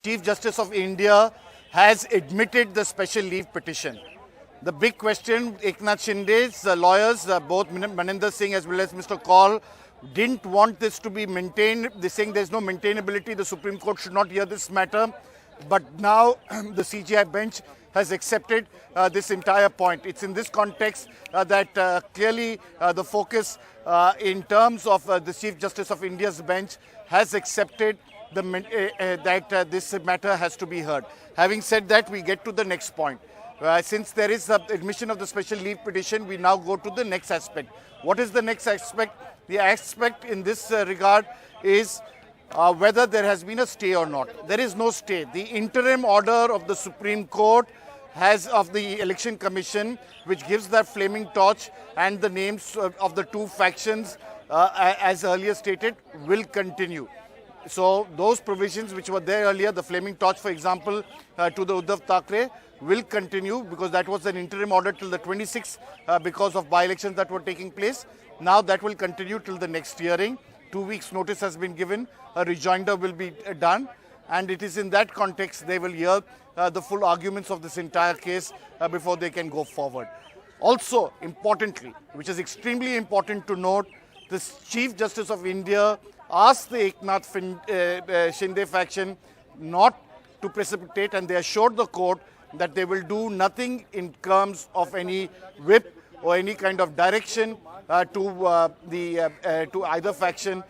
Chief Justice of India has admitted the special leave petition. The big question, Eknath Shinde's lawyers, both Maninder Singh as well as Mr. Kaul, didn't want this to be maintained. They're saying there's no maintainability. The Supreme Court should not hear this matter. But now the CJI bench has accepted this entire point. It's in this context that clearly the focus in terms of the Chief Justice of India's bench has accepted that this matter has to be heard. Having said that, we get to the next point. Since there is admission of the special leave petition, we now go to the next aspect. What is the next aspect? The aspect in this regard is whether there has been a stay or not. There is no stay. The interim order of the Supreme Court of the Election Commission, which gives that flaming torch and the names of the two factions, as earlier stated, will continue. So those provisions which were there earlier, the flaming torch, for example, to the Uddhav Thackeray, will continue because that was an interim order till the 26th because of by-elections that were taking place. Now that will continue till the next hearing. 2 weeks notice has been given. A rejoinder will be done. And it is in that context they will hear the full arguments of this entire case before they can go forward. Also, importantly, which is extremely important to note, the Chief Justice of India asked the Eknath Shinde faction not to precipitate, and they assured the court that they will do nothing in terms of any whip or any kind of direction to either faction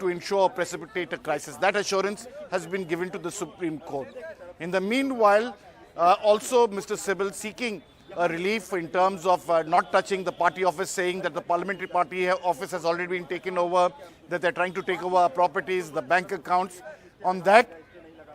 to ensure or precipitate a crisis. That assurance has been given to the Supreme Court. In the meanwhile, also Mr. Sibal seeking a relief in terms of not touching the party office, saying that the parliamentary party office has already been taken over, that they're trying to take over our properties, the bank accounts. On that,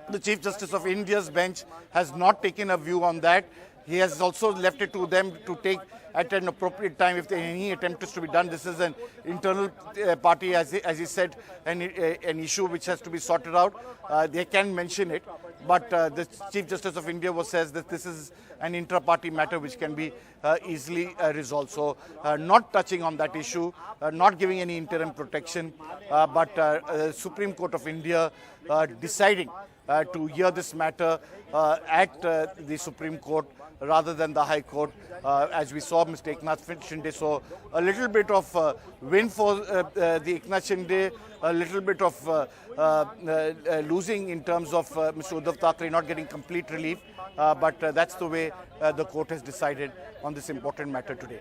the Chief Justice of India's bench has not taken a view on that. He has also left it to them to take at an appropriate time if any attempt is to be done. This is an internal party, as he said, an issue which has to be sorted out. They can mention it, but the Chief Justice of India says that this is an intra-party matter which can be easily resolved. So not touching on that issue, not giving any interim protection, but Supreme Court of India deciding to hear this matter at the Supreme Court rather than the High Court, as we saw Mr. Eknath Shinde. So a little bit of win for the Eknath Shinde, a little bit of losing in terms of Mr. Uddhav Thackeray not getting complete relief, but that's the way the court has decided on this important matter today.